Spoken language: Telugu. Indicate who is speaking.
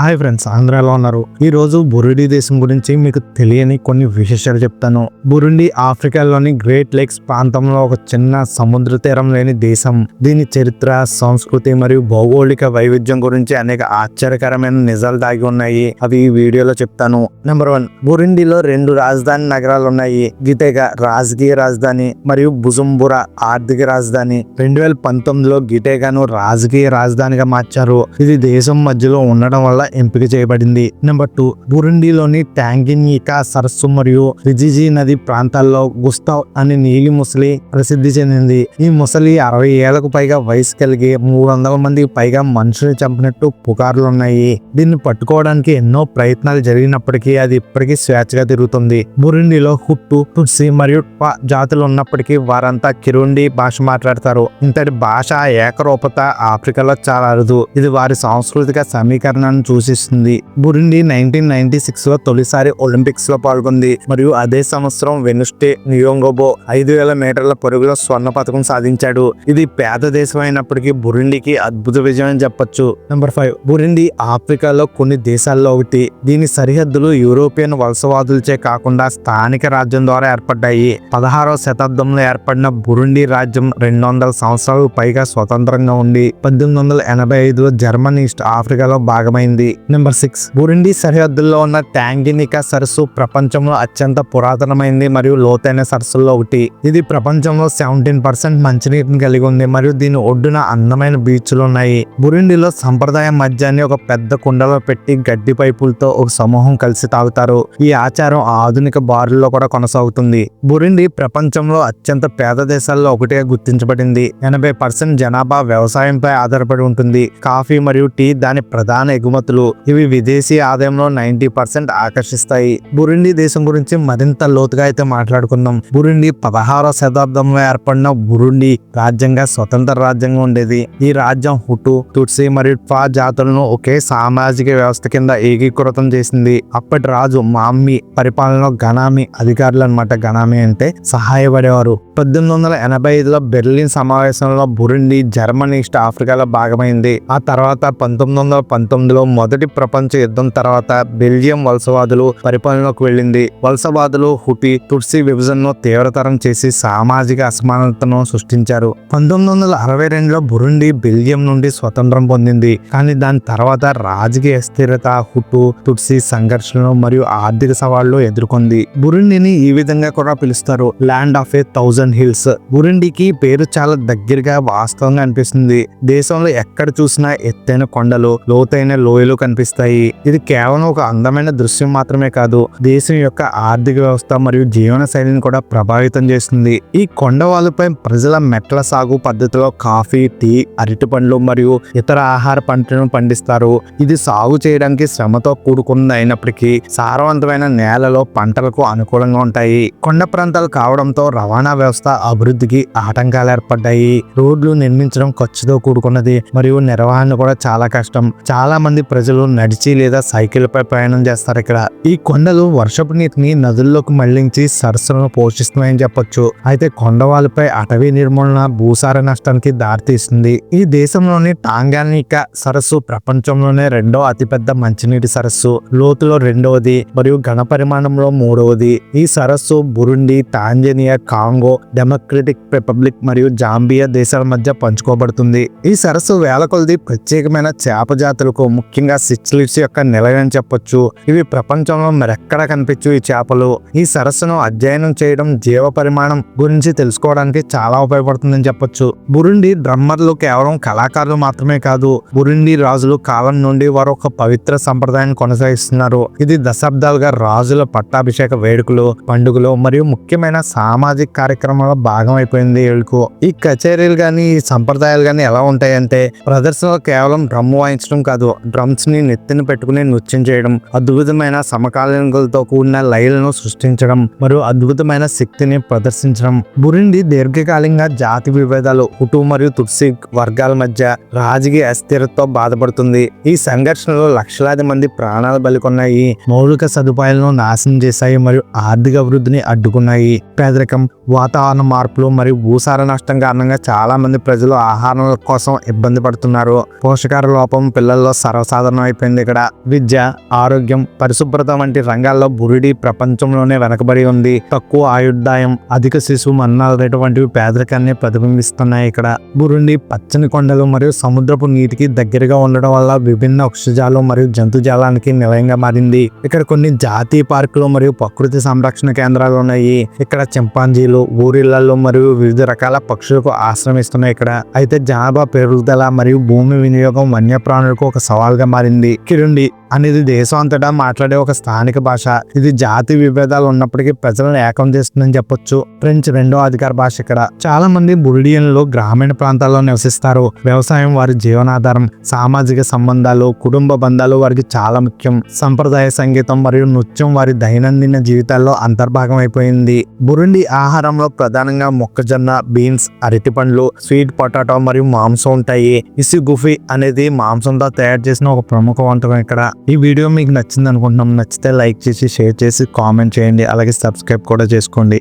Speaker 1: హాయ్ ఫ్రెండ్స్, అందరూ ఎలా ఉన్నారు? ఈ రోజు బురుండి దేశం గురించి మీకు తెలియని కొన్ని విశేషాలు చెప్తాను. బురుండి ఆఫ్రికాలోని గ్రేట్ లేక్స్ ప్రాంతంలో ఒక చిన్న సముద్ర తీరం లేని దేశం. దీని చరిత్ర, సంస్కృతి మరియు భౌగోళిక వైవిధ్యం గురించి అనేక ఆశ్చర్యకరమైన నిజాలు దాగి ఉన్నాయి. అవి ఈ వీడియోలో చెప్తాను. నెంబర్ 1, బురుండిలో 2 రాజధాని నగరాలు ఉన్నాయి. గిటెగా రాజకీయ రాజధాని మరియు బుజుంబురా ఆర్థిక రాజధాని. 2019లో గిటెగాను రాజకీయ రాజధానిగా మార్చారు. ఇది దేశం మధ్యలో ఉండడం వల్ల ఎంపిక చేయబడింది. నెంబర్ 2, బురుండిలోని ట్యాంగిన్యికా సరస్సు మరియు రిజిజి నది ప్రాంతాల్లో గుస్తావ్ అనే నీలి ముసలి ప్రసిద్ధి చెందింది. ఈ ముసలి 60 ఏళ్లకు పైగా వయసు కలిగి 300 మందికి పైగా మనుషులు చంపినట్టు పుకార్లున్నాయి. దీన్ని పట్టుకోవడానికి ఎన్నో ప్రయత్నాలు జరిగినప్పటికీ అది ఇప్పటికీ స్వేచ్ఛగా తిరుగుతుంది. బురుండిలో హుట్టు, టుట్సి మరియు ట్వా జాతులు ఉన్నప్పటికీ వారంతా కిరుండి భాష మాట్లాడతారు. ఇంతటి భాష ఏకరూపత ఆఫ్రికాలో చాలా అరుదు. ఇది వారి సాంస్కృతిక సమీకరణను సూచిస్తుంది. బురుండి 1996లో తొలిసారి ఒలింపిక్స్ లో పాల్గొంది మరియు అదే సంవత్సరం వెనుస్టే నియోంగోబో 5000 మీటర్ల పరుగులో స్వర్ణ పథకం సాధించాడు. ఇది పేద దేశం అయినప్పటికీ బురుండికి అద్భుత విజయం అని చెప్పొచ్చు. నెంబర్ 5, బురుండి ఆఫ్రికాలో కొన్ని దేశాల్లో ఒకటి. దీని సరిహద్దులు యూరోపియన్ వలసవాదులచే కాకుండా స్థానిక రాజ్యం ద్వారా ఏర్పడ్డాయి. 16వ శతాబ్దంలో ఏర్పడిన బురుండి రాజ్యం 200 సంవత్సరాలకు పైగా స్వతంత్రంగా ఉండి 1885లో జర్మనీ ఈస్ట్ ఆఫ్రికాలో భాగమైంది. నెంబర్ 6, బురుండి సరిహద్దుల్లో ఉన్న ట్యాంగినికా సరస్సు ప్రపంచంలో అత్యంత పురాతనమైంది మరియు లోతైన సరస్సుల్లో ఒకటి. ఇది ప్రపంచంలో 17% మంచినీటిని కలిగి ఉంది మరియు దీని ఒడ్డున అందమైన బీచ్లు ఉన్నాయి. బురుండిలో సంప్రదాయ మద్యాన్ని ఒక పెద్ద కుండలో పెట్టి గడ్డి పైపులతో ఒక సమూహం కలిసి తాగుతారు. ఈ ఆచారం ఆధునిక బారుల్లో కూడా కొనసాగుతుంది. బురుండి ప్రపంచంలో అత్యంత పేద దేశాల్లో ఒకటిగా గుర్తించబడింది. 80% జనాభా వ్యవసాయంపై ఆధారపడి ఉంటుంది. కాఫీ మరియు టీ దాని ప్రధాన ఎగుమతులు. ఇవి విదేశీ ఆదాయంలో 90% ఆకర్షిస్తాయి. బురుండి దేశం గురించి మరింత లోతుగా అయితే మాట్లాడుకుందాం. బురుండి 16వ శతాబ్దంలో ఏర్పడిన బురుండి రాజ్యంగా స్వతంత్ర రాజ్యంగా ఉండేది. ఈ రాజ్యం హుటు, టుట్సి మరియు ట్వా జాతులను ఒకే సామాజిక వ్యవస్థ కింద ఏకీకృతం చేసింది. అప్పటి రాజు మామ్మి పరిపాలనలో గనామి అధికారులు అన్నమాట. గనామి అంటే సహాయపడేవారు. 1885లో బెర్లిన్ సమావేశంలో బురుండి జర్మనీ ఈస్ట్ ఆఫ్రికాలో భాగమైంది. ఆ తర్వాత 1919లో మొదటి ప్రపంచ యుద్ధం తర్వాత బెల్జియం వలసవాదులు పరిపాలనలోకి వెళ్ళింది. వలసవాదులు హుటి, టుట్సి విభజనను తీవ్రతరం చేసి సామాజిక అసమానతను సృష్టించారు. 1962లో బురుండి బెల్జియం నుండి స్వతంత్రం పొందింది. కానీ దాని తర్వాత రాజకీయ స్థిరత, హుటు, టుట్సి సంఘర్షణలు మరియు ఆర్థిక సవాళ్లు ఎదుర్కొంది. బురుండిని ఈ విధంగా కూడా పిలుస్తారు, ల్యాండ్ ఆఫ్ 1000 హిల్స్. బురుండికి పేరు చాలా దగ్గరగా వాస్తవంగా అనిపిస్తుంది. దేశంలో ఎక్కడ చూసినా ఎత్తైన కొండలు, లోతైన లోయలు కనిపిస్తాయి. ఇది కేవలం ఒక అందమైన దృశ్యం మాత్రమే కాదు, దేశం యొక్క ఆర్థిక వ్యవస్థ మరియు జీవన శైలిని కూడా ప్రభావితం చేస్తుంది. ఈ కొండవాళ్ళపై ప్రజల మెట్ల సాగు పద్ధతిలో కాఫీ, టీ, అరటి పండ్లు మరియు ఇతర ఆహార పంటలను పండిస్తారు. ఇది సాగు చేయడానికి శ్రమతో కూడుకున్నది అయినప్పటికీ సారవంతమైన నేలలో పంటలకు అనుకూలంగా ఉంటాయి. కొండ ప్రాంతాలు కావడంతో రవాణా వ్యవస్థ అభివృద్ధికి ఆటంకాలు ఏర్పడ్డాయి. రోడ్లు నిర్మించడం ఖర్చుతో కూడుకున్నది మరియు నిర్వహణ కూడా చాలా కష్టం. చాలా మంది ప్రజలు నడిచి లేదా సైకిల్ పై ప్రయాణం చేస్తారు. ఇక్కడ ఈ కొండలు వర్షపు నీటిని నదుల్లోకి మళ్లించి సరస్సులను పోషిస్తున్నాయని చెప్పొచ్చు. అయితే కొండవాళ్ళపై అటవీ నిర్మూలన భూసార నష్టానికి దారితీస్తుంది. ఈ దేశంలోని టాంగానికా సరస్సు ప్రపంచంలోనే 2వ అతిపెద్ద మంచినీటి సరస్సు, లోతులో 2వది మరియు ఘన పరిమాణంలో 3వది. ఈ సరస్సు Burundi, Tanzania, Congo, democratic republic మరియు జాంబియా దేశాల మధ్య పంచుకోబడుతుంది. ఈ సరస్సు వేల కొలది ప్రత్యేకమైన చేప జాతులకు, ముఖ్యంగా సిచ్లిడ్స్ యొక్క నిలయని చెప్పొచ్చు. ఇవి ప్రపంచంలో మరెక్కడా కనిపించు ఈ చేపలు. ఈ సరస్సును అధ్యయనం చేయడం జీవ పరిమాణం గురించి తెలుసుకోవడానికి చాలా ఉపయోగపడుతుందని చెప్పొచ్చు. బురుండి డ్రమ్మర్లు కేవలం కళాకారులు మాత్రమే కాదు, బురుండి రాజులు కాలం నుండి వారు ఒక పవిత్ర సంప్రదాయాన్ని కొనసాగిస్తున్నారు. ఇది దశాబ్దాలుగా రాజుల పట్టాభిషేక వేడుకలు, పండుగలు మరియు ముఖ్యమైన సామాజిక కార్యక్రమాల భాగం అయిపోయింది. ఈ కచేరీలు గాని, ఈ సంప్రదాయాలు గాని ఎలా ఉంటాయంటే, ప్రదర్శనలో కేవలం డ్రమ్ వాయించడం కాదు, డ్రమ్స్ ని నెత్తిన పెట్టుకుని నృత్యం చేయడం, అద్భుతమైన సమకాలీనలతో కూడిన లయలను సృష్టించడం మరియు అద్భుతమైన శక్తిని ప్రదర్శించడం. బురుండి దీర్ఘకాలికంగా జాతి విభేదాలు, హుటు మరియు తుట్సి వర్గాల మధ్య రాజకీయ అస్థిరతతో బాధపడుతుంది. ఈ సంఘర్షణలో లక్షలాది మంది ప్రాణాలు బలికొన్నాయి, మౌలిక సదుపాయాలను నాశనం చేశాయి మరియు ఆర్థిక అభివృద్ధిని అడ్డుకున్నాయి. పేదరికం, వాతావరణ మార్పులు మరియు భూసార నష్టం కారణంగా చాలా మంది ప్రజలు ఆహారం కోసం ఇబ్బంది పడుతున్నారు. పోషకాహార లోపం పిల్లల్లో సర్వసాధారణం అయిపోయింది. ఇక్కడ విద్య, ఆరోగ్యం, పరిశుభ్రత వంటి రంగాల్లో బురుడి ప్రపంచంలోనే వెనకబడి ఉంది. తక్కువ ఆయుర్దాయం, అధిక శిశువు మరణాల రేటు వంటివి పేదరికాన్ని ప్రతిబింబిస్తున్నాయి. ఇక్కడ బురుండి పచ్చని కొండలు మరియు సముద్రపు నీటికి దగ్గరగా ఉండడం వల్ల విభిన్న వృక్షజాలం మరియు జంతుజాలానికి నిలయంగా మారింది. ఇక్కడ కొన్ని జాతీయ పార్కులు మరియు ప్రకృతి సంరక్షణ కేంద్రాలు ఉన్నాయి. ఇక్కడ చింపాంజీలు ఊరిళ్లలో మరియు వివిధ రకాల పక్షులకు ఆశ్రమిస్తున్నాయి. ఇక్కడ అయితే జనాభా పెరుగుదల మరియు భూమి వినియోగం వన్యప్రాణులకు ఒక సవాల్గా మారింది. కిరుండి అనేది దేశం అంతటా మాట్లాడే ఒక స్థానిక భాష. ఇది జాతి విభేదాలు ఉన్నప్పటికీ ప్రజలను ఏకం చేస్తుందని చెప్పొచ్చు. ఫ్రెంచ్ రెండో అధికార భాష. ఇక్కడ చాలా మంది బురుడియన్లు గ్రామీణ ప్రాంతాల్లో నివసిస్తారు. వ్యవసాయం వారి జీవనాధారం. సామాజిక సంబంధాలు, కుటుంబ బంధాలు వారికి చాలా ముఖ్యం. సంప్రదాయ సంగీతం మరియు నృత్యం వారి దైనందిన జీవితాల్లో అంతర్భాగం అయిపోయింది. బురుండి ఆహారంలో ప్రధానంగా మొక్కజొన్న, బీన్స్, అరటి పండ్లు, స్వీట్ పొటాటో మరియు మాంసం ఉంటాయి. ఇసిగుఫి అనేది మాంసంతో తయారు చేసిన ఒక ప్రముఖ వంటకం. ఇక్కడ ఈ వీడియో మీకు నచ్చింది అనుకుంటున్నాం. నచ్చితే లైక్ చేసి, షేర్ చేసి, కామెంట్ చేయండి. అలాగే సబ్స్క్రైబ్ కూడా చేసుకోండి.